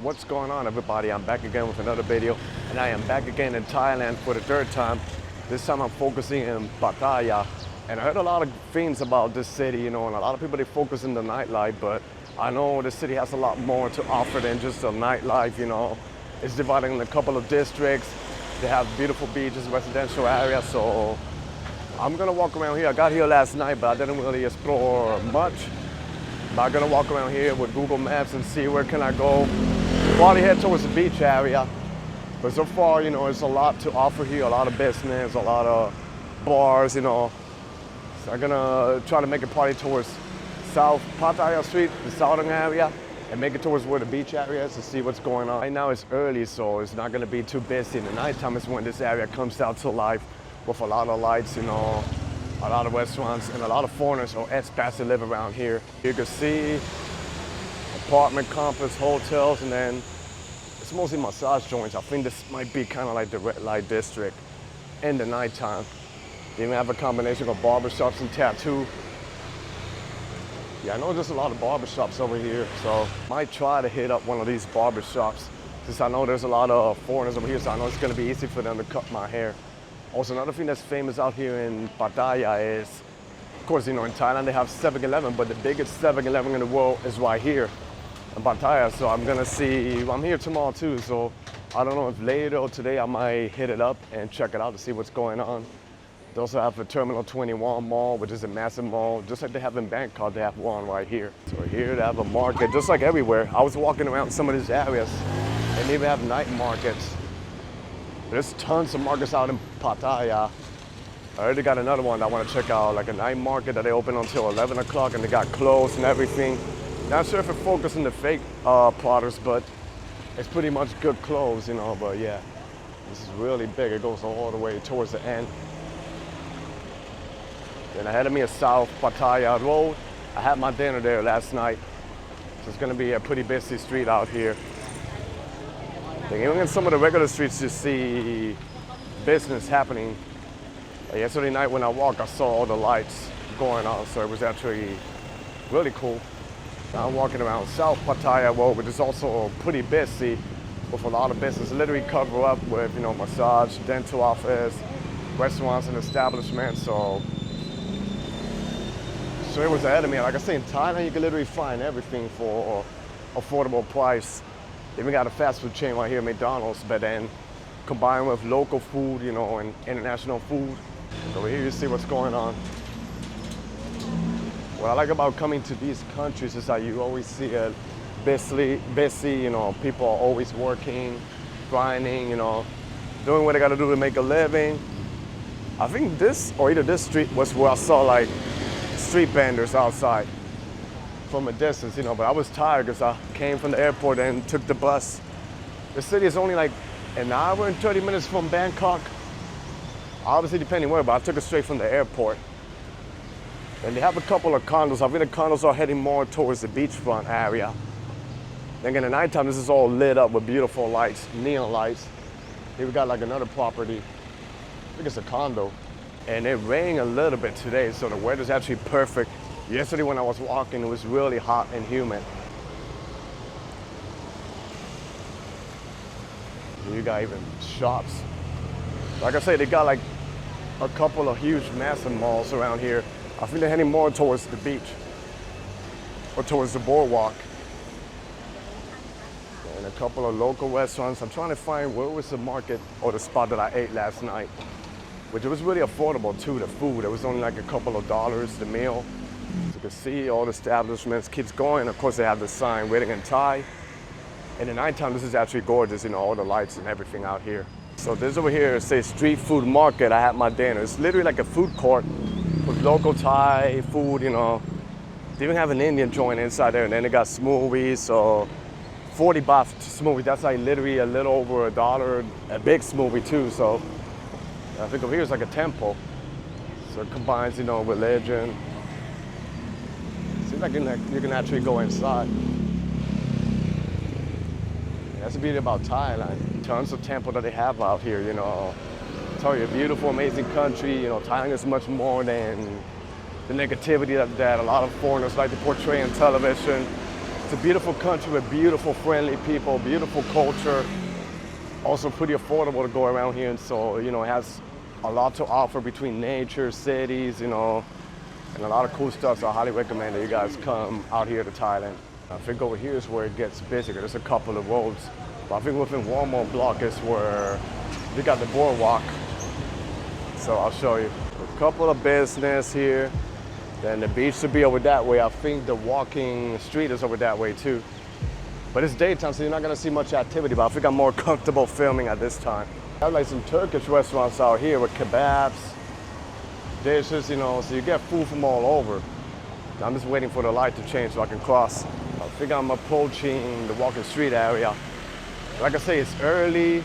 What's going on, everybody? I'm back again with another video, and I am back again in Thailand for the third time. This time I'm focusing in Pattaya, and I heard a lot of things about this city, and a lot of people, they focus on the nightlife, but I know the city has a lot more to offer than just the nightlife. It's divided in a couple of districts. They have beautiful beaches, residential areas, so I'm gonna walk around here. I got here last night, but I didn't really explore much. But I'm gonna walk around here with Google Maps and see where can I go. Probably head towards the beach area. But so far, it's a lot to offer here, a lot of business, a lot of bars, So I'm gonna try to make a party towards South Pattaya Street, the southern area, and make it towards where the beach area is to see what's going on. Right now it's early, so it's not gonna be too busy. In the nighttime is when this area comes out to life with a lot of lights, a lot of restaurants, and a lot of foreigners or expats that live around here. You can see apartment complex, hotels, and then it's mostly massage joints. I think this might be kind of like the red light district in the nighttime. They even have a combination of barbershops and tattoo. Yeah, I know there's a lot of barbershops over here, so might try to hit up one of these barbershops since I know there's a lot of foreigners over here, so I know it's gonna be easy for them to cut my hair. Also, another thing that's famous out here in Pattaya is, of course, in Thailand they have 7-Eleven, but the biggest 7-Eleven in the world is right here in Pattaya. So I'm here tomorrow too, so I don't know if later or today I might hit it up and check it out to see what's going on. They also have the Terminal 21 mall, which is a massive mall, just like they have in Bangkok. They have one right here. So here they have a market, just like everywhere. I was walking around some of these areas, and they even have night markets. There's tons of markets out in Pattaya. I already got another one that I want to check out, like a night market that they open until 11 o'clock, and they got clothes and everything. Not sure if it focuses on the fake products, but it's pretty much good clothes, But yeah, this is really big. It goes all the way towards the end. Then ahead of me is South Pattaya Road. I had my dinner there last night. So it's gonna be a pretty busy street out here. Even in some of the regular streets, you see business happening. Yesterday night when I walked, I saw all the lights going on, so it was actually really cool. Now I'm walking around South Pattaya Road, which is also pretty busy with a lot of business. Literally covered up with, massage, dental office, restaurants and establishments. So it was ahead of me. Like I say, in Thailand, you can literally find everything for affordable price. They even got a fast food chain right here, McDonald's, but then combined with local food, and international food. So here you see what's going on. What I like about coming to these countries is that you always see a busy, people are always working, grinding, doing what they gotta do to make a living. I think either this street was where I saw like street vendors outside from a distance, but I was tired because I came from the airport and took the bus. The city is only like an hour and 30 minutes from Bangkok. Obviously depending where, but I took it straight from the airport. And they have a couple of condos. I think the condos are heading more towards the beachfront area. Then in the nighttime, this is all lit up with beautiful lights, neon lights. Here we got like another property. I think it's a condo. And it rained a little bit today, so the weather's actually perfect. Yesterday when I was walking, it was really hot and humid. You got even shops. Like I say, they got like a couple of huge, massive malls around here. I think they're heading more towards the beach or towards the boardwalk. And a couple of local restaurants. I'm trying to find where was the market or the spot that I ate last night, which was really affordable too, the food. It was only like a couple of dollars, the meal. So you can see all the establishments keeps going. Of course, they have the sign, waiting in Thai. In the nighttime, this is actually gorgeous, all the lights and everything out here. So this over here says street food market. I had my dinner. It's literally like a food court with local Thai food, They even have an Indian joint inside there, and then they got smoothies. So 40 baht smoothie, that's like literally a little over $1, a big smoothie too. So I think over here is like a temple. So it combines, religion. Seems like you can actually go inside. That's the beauty about Thailand. Tons of temples that they have out here, Tell you, a beautiful, amazing country. Thailand is much more than the negativity that a lot of foreigners like to portray on television. It's a beautiful country with beautiful, friendly people, beautiful culture. Also pretty affordable to go around here, and so, you know, it has a lot to offer between nature, cities, you know, and a lot of cool stuff. So I highly recommend that you guys come out here to Thailand. I think over here is where it gets busy. There's a couple of roads, but I think within one more block is where we got the boardwalk. So I'll show you. A couple of business here. Then the beach should be over that way. I think the walking street is over that way too. But it's daytime, so you're not gonna see much activity, but I think I'm more comfortable filming at this time. I have like some Turkish restaurants out here with kebabs, dishes, you know, so you get food from all over. I'm just waiting for the light to change so I can cross. I think I'm approaching the walking street area. Like I say, it's early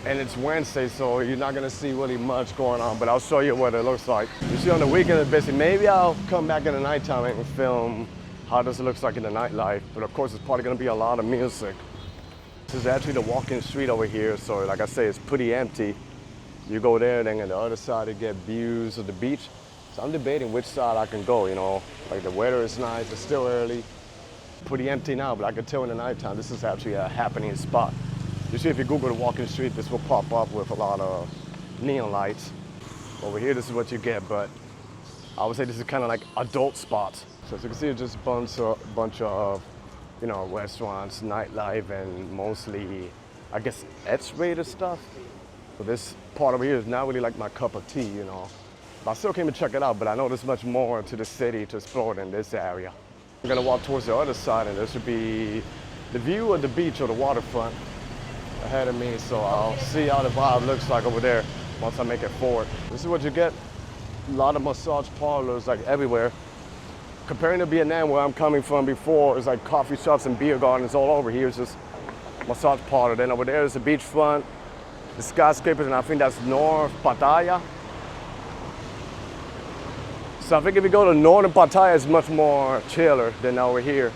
and it's Wednesday, so you're not gonna see really much going on, but I'll show you what it looks like. You see on the weekend it's busy. Maybe I'll come back in the nighttime and film how this looks like in the nightlife, but of course it's probably gonna be a lot of music. This is actually the walking street over here, so like I say, it's pretty empty. You go there, then on the other side you get views of the beach. So I'm debating which side I can go, you know. Like the weather is nice, it's still early. Pretty empty now, but I can tell in the nighttime this is actually a happening spot. You see, if you Google the walking street, this will pop up with a lot of neon lights. Over here, this is what you get, but I would say this is kind of like adult spots. So as you can see, it's just a bunch of, you know, restaurants, nightlife, and mostly, I guess, X-rated stuff. So this part over here is not really like my cup of tea, you know. But I still came to check it out, but I know there's much more to the city to explore than this area. I'm gonna walk towards the other side, and there should be the view of the beach or the waterfront ahead of me, so I'll see how the vibe looks like over there once I make it forward. This is what you get. A lot of massage parlors like everywhere. Comparing to Vietnam, where I'm coming from before, it's like coffee shops and beer gardens all over. Here it's just massage parlor. Then over there is the beachfront, the skyscrapers, and I think that's North Pattaya. So I think if you go to northern Pattaya, it's much more chiller than over here.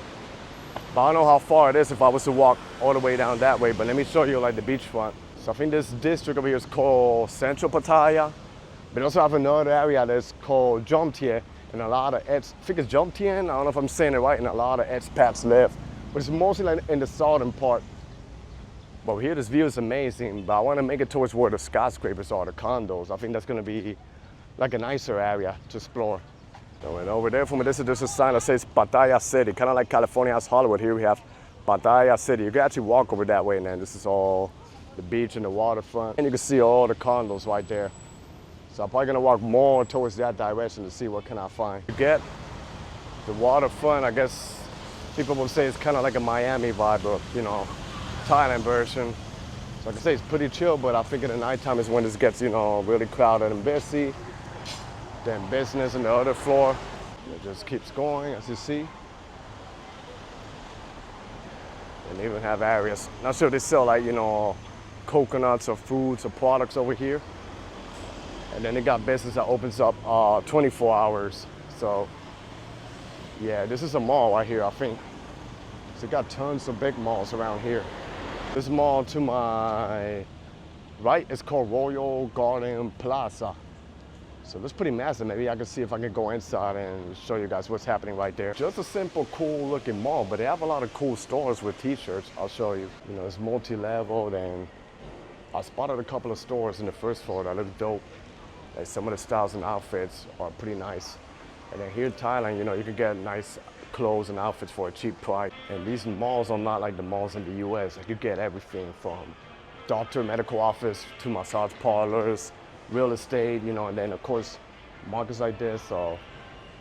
But I don't know how far it is if I was to walk all the way down that way, but let me show you like the beachfront. So I think this district over here is called Central Pattaya. But also have another area that's called Jomtien, and a lot of I think it's Jomtien, I don't know if I'm saying it right, and a lot of expats live. But it's mostly like in the southern part. But here this view is amazing, but I want to make it towards where the skyscrapers are, the condos. I think that's going to be like a nicer area to explore. So, and over there from a distance, there's a sign that says Pattaya City, kind of like California has Hollywood. Here we have Pattaya City. You can actually walk over that way, and then this is all the beach and the waterfront. And you can see all the condos right there. So I'm probably gonna walk more towards that direction to see what can I find. You get the waterfront, I guess people will say it's kind of like a Miami vibe, or, you know, Thailand version. So I can say it's pretty chill, but I think in the nighttime is when this gets, you know, really crowded and busy. Then business on the other floor. It just keeps going, as you see. And they even have areas. Not sure they sell like, you know, coconuts or fruits or products over here. And then they got business that opens up 24 hours. So yeah, this is a mall right here, I think. So they got tons of big malls around here. This mall to my right is called Royal Garden Plaza. So that's pretty massive. Maybe I can see if I can go inside and show you guys what's happening right there. Just a simple, cool looking mall, but they have a lot of cool stores with t-shirts. I'll show you. You know, it's multi-leveled, and I spotted a couple of stores in the first floor that look dope. Like some of the styles and outfits are pretty nice. And then here in Thailand, you know, you can get nice clothes and outfits for a cheap price. And these malls are not like the malls in the US. Like you get everything from doctor, medical office to massage parlors, real estate, you know, and then of course, markets like this. So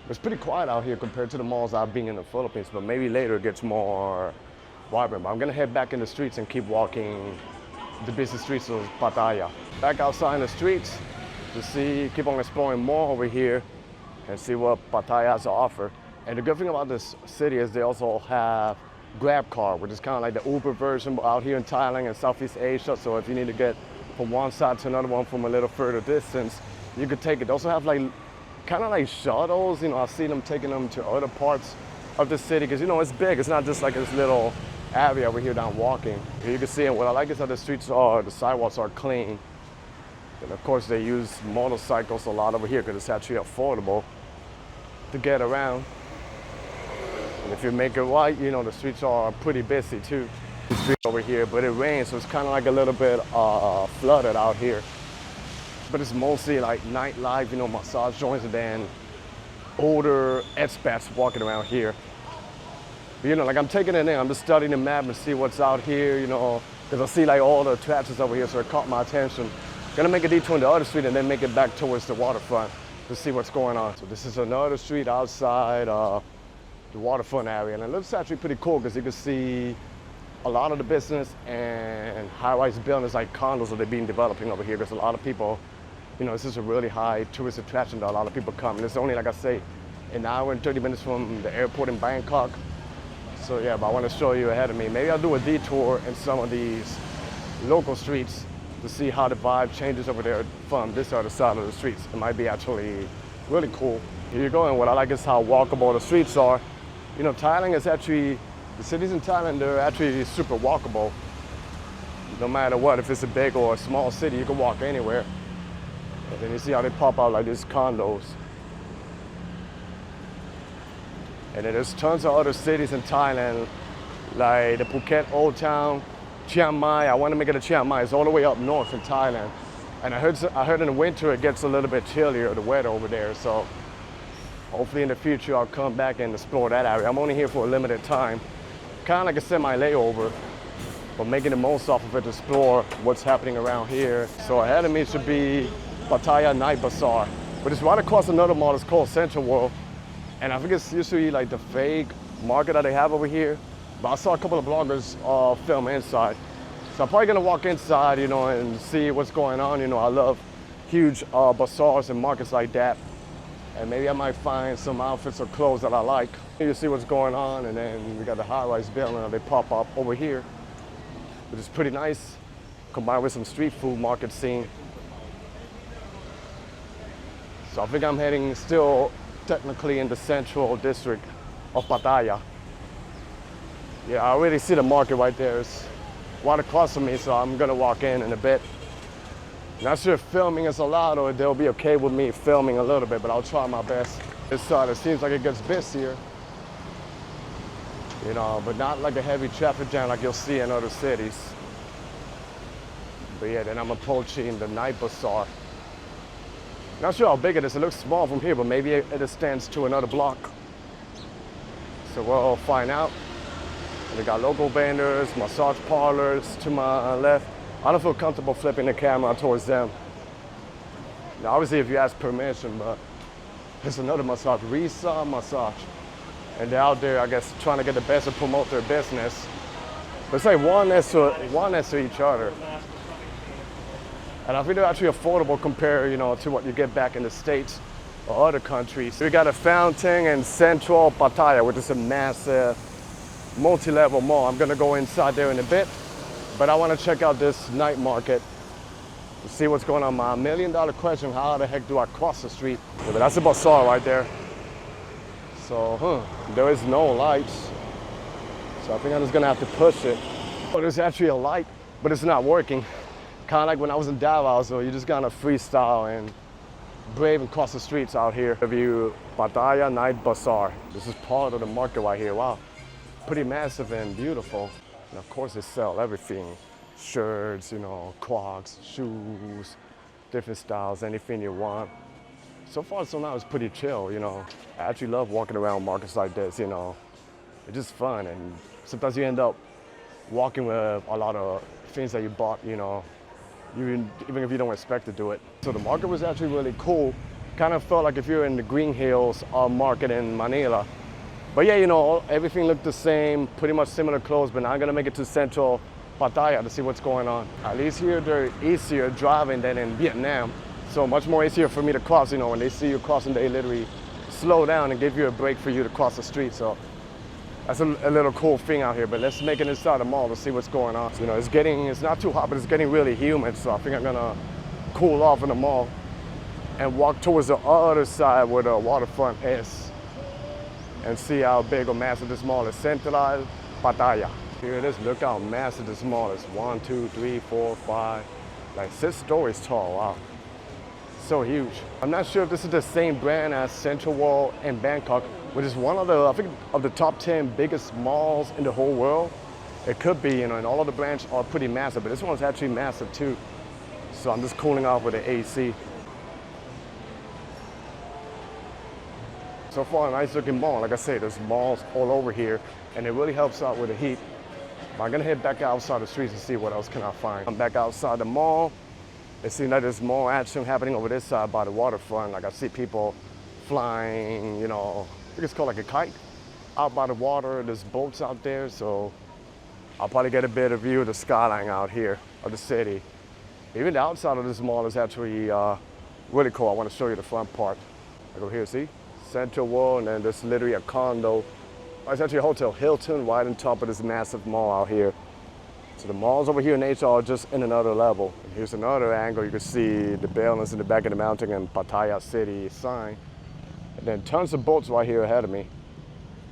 it's pretty quiet out here compared to the malls I've been in the Philippines, but maybe later it gets more vibrant. But I'm gonna head back in the streets and keep walking the busy streets of Pattaya. Back outside in the streets to see, keep on exploring more over here and see what Pattaya has to offer. And the good thing about this city is they also have Grab car, which is kind of like the Uber version out here in Thailand and Southeast Asia. So if you need to get from one side to another one from a little further distance, you could take it. They also have like kind of like shuttles. You know, I've seen them taking them to other parts of the city because, you know, it's big. It's not just like this little area over here down walking. You can see, and what I like is that the sidewalks are clean. And of course they use motorcycles a lot over here because it's actually affordable to get around. And if you make it right, you know, the streets are pretty busy too. The street over here, but it rains, so it's kind of like a little bit flooded out here. But it's mostly like nightlife, you know, massage joints, and then older expats walking around here. But, you know, like I'm taking it in, I'm just studying the map and see what's out here, you know, because I see like all the attractions over here, so it caught my attention. Gonna make a detour in the other street and then make it back towards the waterfront to see what's going on. So this is another street outside the waterfront area, and it looks actually pretty cool because you can see a lot of the business and high-rise buildings like condos that they're being developing over here. There's a lot of people, you know, this is a really high tourist attraction that a lot of people come. And it's only, like I say, an hour and 30 minutes from the airport in Bangkok. So yeah, but I want to show you ahead of me. Maybe I'll do a detour in some of these local streets to see how the vibe changes over there from this other side of the streets. It might be actually really cool. Here you go, and what I like is how walkable the streets are. You know, Thailand is actually, the cities in Thailand, they're actually super walkable. No matter what, if it's a big or a small city, you can walk anywhere. And then you see how they pop out like these condos. And then there's tons of other cities in Thailand, like the Phuket Old Town, Chiang Mai. I want to make it to Chiang Mai. It's all the way up north in Thailand. And I heard in the winter it gets a little bit chillier, the weather over there. So hopefully in the future I'll come back and explore that area. I'm only here for a limited time. Kind of like a semi-layover, but making the most off of it to explore what's happening around here. So ahead of me should be Pattaya Night Bazaar. But it's right across another mall. It's called Central World. And I think it's usually like the fake market that they have over here. But I saw a couple of bloggers film inside. So I'm probably gonna walk inside, you know, and see what's going on. You know, I love huge bazaars and markets like that. And maybe I might find some outfits or clothes that I like. You see what's going on, and then we got the high-rise building that they pop up over here, which is pretty nice, combined with some street food market scene. So I think I'm heading still technically in the central district of Pattaya. Yeah, I already see the market right there. It's right across from me, so I'm gonna walk in a bit. Not sure if filming is allowed or they'll be okay with me filming a little bit, but I'll try my best. This side, it seems like it gets busier, you know, but not like a heavy traffic jam like you'll see in other cities. But yeah, then I'm approaching the night bazaar. Not sure how big it is. It looks small from here, but maybe it extends to another block. So we'll find out. We got local vendors, massage parlors to my left. I don't feel comfortable flipping the camera towards them. Now, obviously, if you ask permission, but there's another massage, Risa Massage. And they're out there, I guess, trying to get the best to promote their business. But it's like one next to each other. And I think they're actually affordable compared, you know, to what you get back in the States or other countries. We got a fountain in central Pattaya, which is a massive multi-level mall. I'm gonna go inside there in a bit. But I want to check out this night market to see what's going on. My million-dollar question, how the heck do I cross the street? Yeah, but that's a bazaar right there. So, there is no lights. So I think I'm just going to have to push it. Oh, there's actually a light, but it's not working. Kind of like when I was in Davao, so you just got to freestyle and brave and cross the streets out here. View Pattaya Night Bazaar. This is part of the market right here. Wow, pretty massive and beautiful. And of course they sell everything, shirts, you know, Crocs, shoes, different styles, anything you want. So far, so now it's pretty chill, you know. I actually love walking around markets like this, you know. It's just fun, and sometimes you end up walking with a lot of things that you bought, you know, even if you don't expect to do it. So the market was actually really cool. Kind of felt like if you're in the Green Hills market in Manila. But yeah, you know, everything looked the same, pretty much similar clothes, but now I'm gonna make it to central Pattaya to see what's going on. At least here they're easier driving than in Vietnam. So much more easier for me to cross, you know, when they see you crossing, they literally slow down and give you a break for you to cross the street. So that's a little cool thing out here, but let's make it inside the mall to see what's going on. So, you know, it's not too hot, but it's getting really humid. So I think I'm gonna cool off in the mall and walk towards the other side where the waterfront is, and see how big or massive this mall is. Central Pattaya. Here it is. Look how massive this mall is. 1, 2, 3, 4, 5, like 6 stories tall. Wow, so huge. I'm not sure if this is the same brand as Central World in Bangkok, which is one of the, I think, of the top 10 biggest malls in the whole world. It could be, and all of the branches are pretty massive, but this one's actually massive too. So I'm just cooling off with the AC. So far, a nice looking mall. Like I say, there's malls all over here, and it really helps out with the heat. But I'm gonna head back outside the streets and see what else can I find. I'm back outside the mall. It seems like there's more action happening over this side by the waterfront. Like I see people flying, I think it's called like a kite, out by the water. There's boats out there, so I'll probably get a better view of the skyline out here of the city. Even the outside of this mall is actually really cool. I want to show you the front part. Like over here, see? Central World, and then there's literally a condo. Oh, it's actually a hotel, Hilton, right on top of this massive mall out here. So the malls over here in nature are just in another level. And here's another angle. You can see the buildings in the back of the mountain and Pattaya City sign. And then tons of boats right here ahead of me.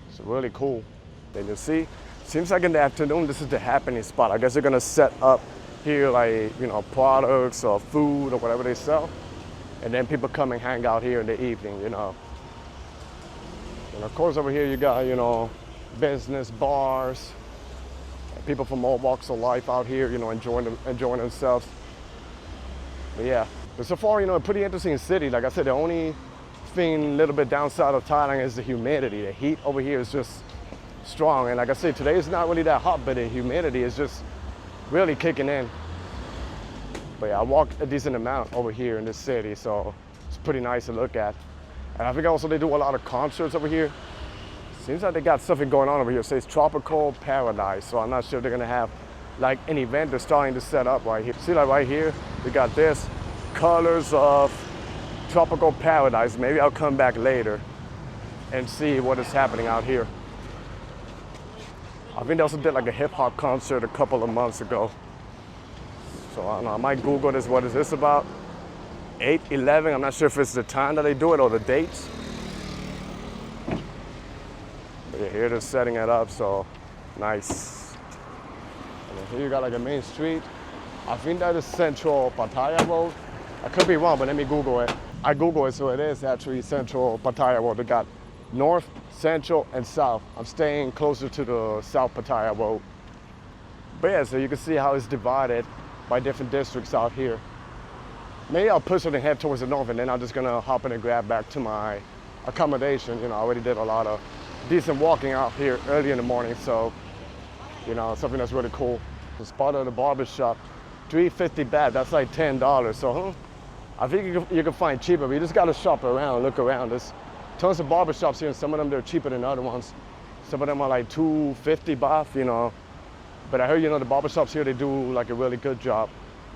It's really cool. Then you see, seems like in the afternoon, this is the happening spot. I guess they're gonna set up here like, products or food or whatever they sell. And then people come and hang out here in the evening, And of course over here you got, business, bars, people from all walks of life out here, enjoying themselves. But yeah, but so far, a pretty interesting city. Like I said, the only thing a little bit downside of Thailand is the humidity. The heat over here is just strong. And like I said, today is not really that hot, but the humidity is just really kicking in. But yeah, I walked a decent amount over here in this city, so it's pretty nice to look at. And I think also they do a lot of concerts over here. Seems like they got something going on over here. It says Tropical Paradise, so I'm not sure if they're gonna have like an event they're starting to set up right here. See, like right here, we got this, Colors of Tropical Paradise. Maybe I'll come back later and see what is happening out here. I think they also did like a hip hop concert a couple of months ago. So I don't know, I might Google this, what is this about? 8/11, I'm not sure if it's the time that they do it or the dates. But yeah, here they're setting it up, so nice. And then here you got like a main street. I think that is Central Pattaya Road. I could be wrong, but let me Google it. I Google it, so it is actually Central Pattaya Road. They got North, Central, and South. I'm staying closer to the South Pattaya Road. But yeah, so you can see how it's divided by different districts out here. Maybe I'll push it and head towards the north, and then I'm just gonna hop in and grab back to my accommodation. I already did a lot of decent walking out here early in the morning, so, something that's really cool. The spot of the barber shop, $3.50 baht, that's like $10. So I think you can find cheaper, but you just gotta shop around, look around. There's tons of barber shops here, and some of them, they're cheaper than other ones. Some of them are like $2.50 baht, But I heard, the barber shops here, they do like a really good job.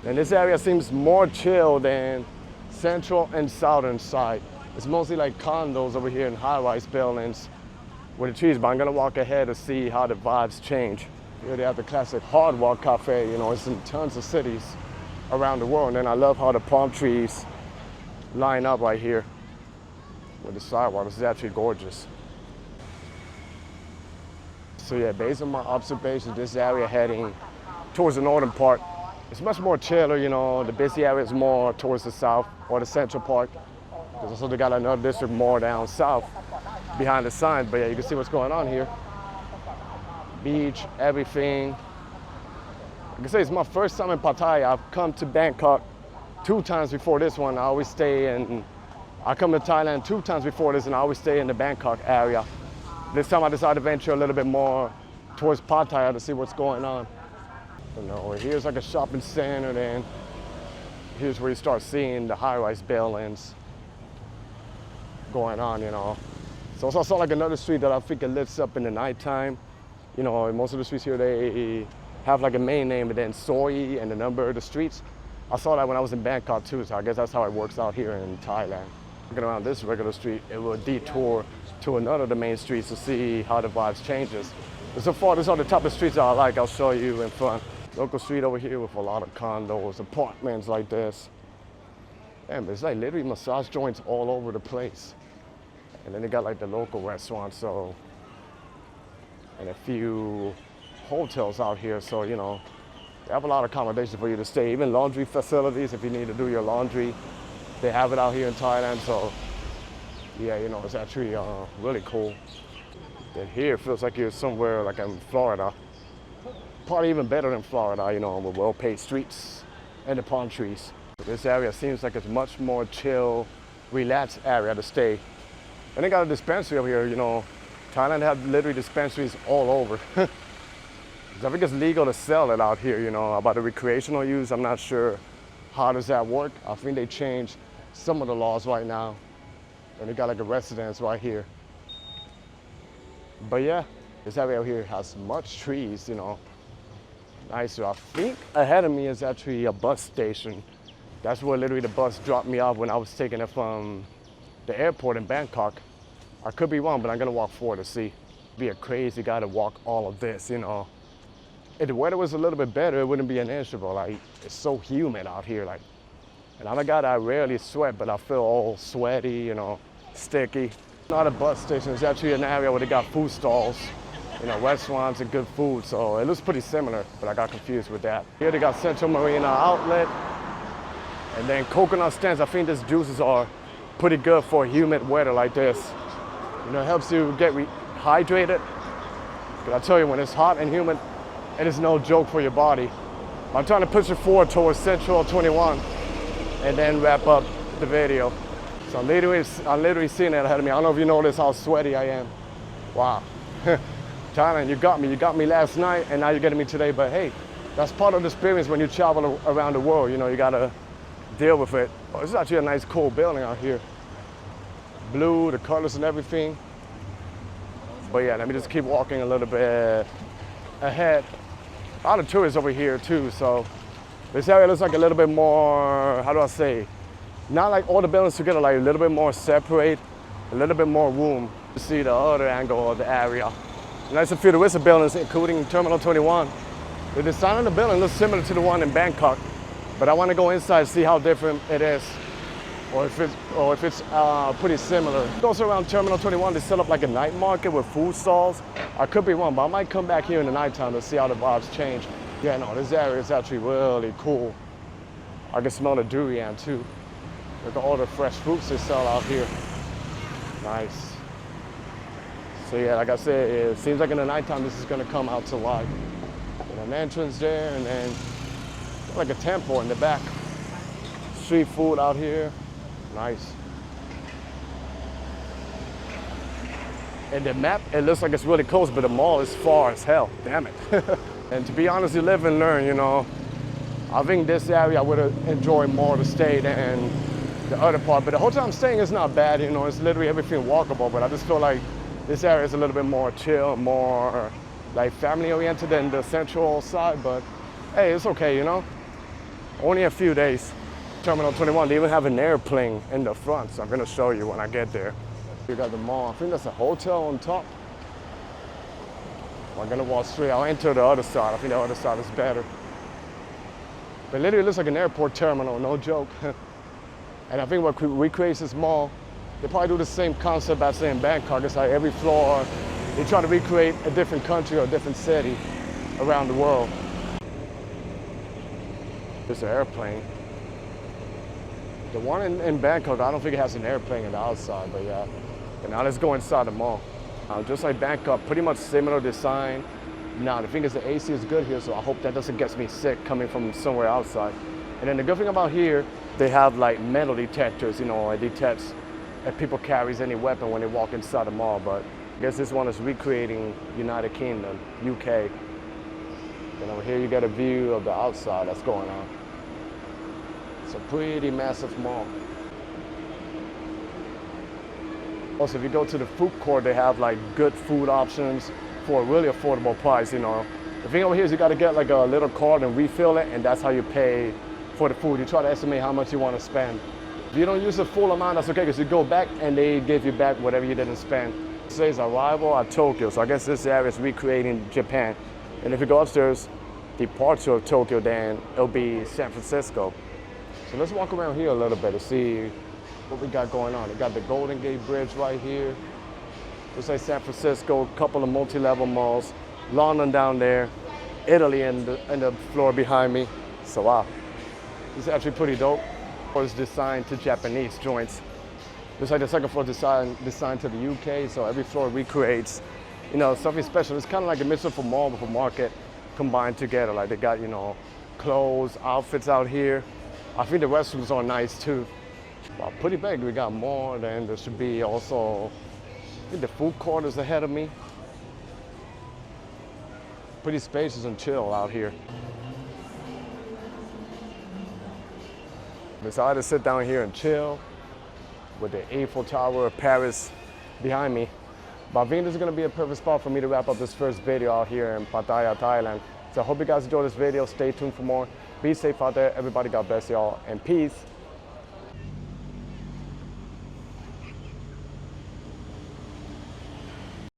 And this area seems more chill than central and southern side. It's mostly like condos over here and high-rise buildings with the trees, but I'm gonna walk ahead to see how the vibes change. Here they have the classic Hard Rock Cafe, it's in tons of cities around the world. And then I love how the palm trees line up right here with the sidewalk. This is actually gorgeous. So yeah, based on my observations, this area heading towards the northern part, it's much more chiller, the busy area is more towards the south or the central part. There's also they got another district more down south behind the signs, but yeah, you can see what's going on here. Beach, everything. Like I say, it's my first time in Pattaya. I've come to Bangkok 2 times before this one. I come to Thailand 2 times before this, and I always stay in the Bangkok area. This time I decided to venture a little bit more towards Pattaya to see what's going on. Here's like a shopping center, then here's where you start seeing the high-rise buildings going on, So it's also like another street that I think it lifts up in the nighttime. Most of the streets here, they have like a main name and then Soi and the number of the streets. I saw that when I was in Bangkok too, so I guess that's how it works out here in Thailand. Looking around this regular street, it will detour to another of the main streets to see how the vibes changes. But so far, these are the type of streets that I like. I'll show you in front. Local street over here with a lot of condos, apartments like this. Damn, it's like literally massage joints all over the place. And then they got like the local restaurants, and a few hotels out here. So, they have a lot of accommodations for you to stay. Even laundry facilities, if you need to do your laundry, they have it out here in Thailand. So Yeah, you know, it's actually really cool. And here it feels like you're somewhere like in Florida. Probably even better than Florida, you know, with well-paved streets and the palm trees. This area seems like it's much more chill, relaxed area to stay. And they got a dispensary over here, you know. Thailand have literally dispensaries all over. I think it's legal to sell it out here, you know. About the recreational use, I'm not sure how does that work. I think they changed some of the laws right now. And they got like a residence right here. But yeah, this area over here has much trees, you know. Nice. I think ahead of me is actually a bus station. That's where literally the bus dropped me off when I was taking it from the airport in Bangkok. I could be wrong, but I'm gonna walk forward to see. Be a crazy guy to walk all of this, you know. If the weather was a little bit better, it wouldn't be an issue, but like, it's so humid out here, like. And I'm a guy that I rarely sweat, but I feel all sweaty, you know, sticky. Not a bus station, it's actually an area where they got food stalls, you know, restaurants and good food, so it looks pretty similar, but I got confused with that. Here they got Central Marina Outlet, and then coconut stands. I think these juices are pretty good for humid weather like this. You know, it helps you get hydrated. But I tell you, when it's hot and humid, it is no joke for your body. I'm trying to push it forward towards Central 21 and then wrap up the video. So I'm literally seeing it ahead of me. I don't know if you notice how sweaty I am. Wow. Thailand, you got me last night and now you're getting me today, but hey, that's part of the experience when you travel around the world. You know, you gotta deal with it. Oh, this is actually a nice cool building out here. Blue, the colors and everything. But yeah, let me just keep walking a little bit ahead. A lot of tourists over here too, so this area looks like a little bit more, how do I say, not like all the buildings together, like a little bit more separate, a little bit more room to see the other angle of the area. And there's a few touristic buildings, including Terminal 21. The design of the building looks similar to the one in Bangkok, but I want to go inside and see how different it is, or if it's pretty similar. Also around Terminal 21, they set up like a night market with food stalls. I could be wrong, but I might come back here in the nighttime to see how the vibes change. Yeah, no, this area is actually really cool. I can smell the durian too. Look at all the fresh fruits they sell out here. Nice. So yeah, like I said, it seems like in the nighttime this is gonna come out to life. And an entrance there, and then like a temple in the back. Street food out here. Nice. And the map, it looks like it's really close, but the mall is far as hell. Damn it. And to be honest, you live and learn, you know. I think this area I would enjoy more to stay than the other part. But the hotel I'm staying is not bad, you know. It's literally everything walkable, but I just feel like this area is a little bit more chill, more like family oriented than the central side. But hey, it's okay, you know. Only a few days. Terminal 21, they even have an airplane in the front, so I'm gonna show you when I get there. You got the mall. I think that's a hotel on top. I'm gonna walk straight. I'll enter the other side. I think the other side is better. But literally it looks like an airport terminal, no joke. And I think what recreates this mall, they probably do the same concept as in Bangkok. It's like every floor, they try to recreate a different country or a different city around the world. There's an airplane. The one in Bangkok, I don't think it has an airplane on the outside, but yeah. And now let's go inside the mall. Just like Bangkok, pretty much similar design. Now, the thing is the AC is good here, so I hope that doesn't get me sick coming from somewhere outside. And then the good thing about here, they have like metal detectors, you know, it detects if people carries any weapon when they walk inside the mall. But I guess this one is recreating United Kingdom, UK. And over here you get a view of the outside that's going on. It's a pretty massive mall. Also, if you go to the food court, they have like good food options for a really affordable price, you know. The thing over here is you gotta get like a little card and refill it, and that's how you pay for the food. You try to estimate how much you wanna spend. If you don't use the full amount, that's okay, because you go back and they give you back whatever you didn't spend. It says arrival at Tokyo, so I guess this area is recreating Japan. And if you go upstairs, departure of Tokyo, then it'll be San Francisco. So let's walk around here a little bit to see what we got going on. We got the Golden Gate Bridge right here. Looks like San Francisco, a couple of multi-level malls. London down there, Italy in the floor behind me. So wow, this is actually pretty dope. It's designed to Japanese joints. Just like the second floor designed to the UK, so every floor recreates, you know, something special. It's kind of like a mix of a mall with a market combined together. Like they got, you know, clothes, outfits out here. I think the restrooms are nice too. Well, pretty big. We got more. Then there should be also, I think the food court is ahead of me. Pretty spacious and chill out here. Decided to sit down here and chill with the Eiffel Tower of Paris behind me. But I think this is gonna be a perfect spot for me to wrap up this first video out here in Pattaya, Thailand. So I hope you guys enjoyed this video. Stay tuned for more. Be safe out there. Everybody, God bless y'all, and peace.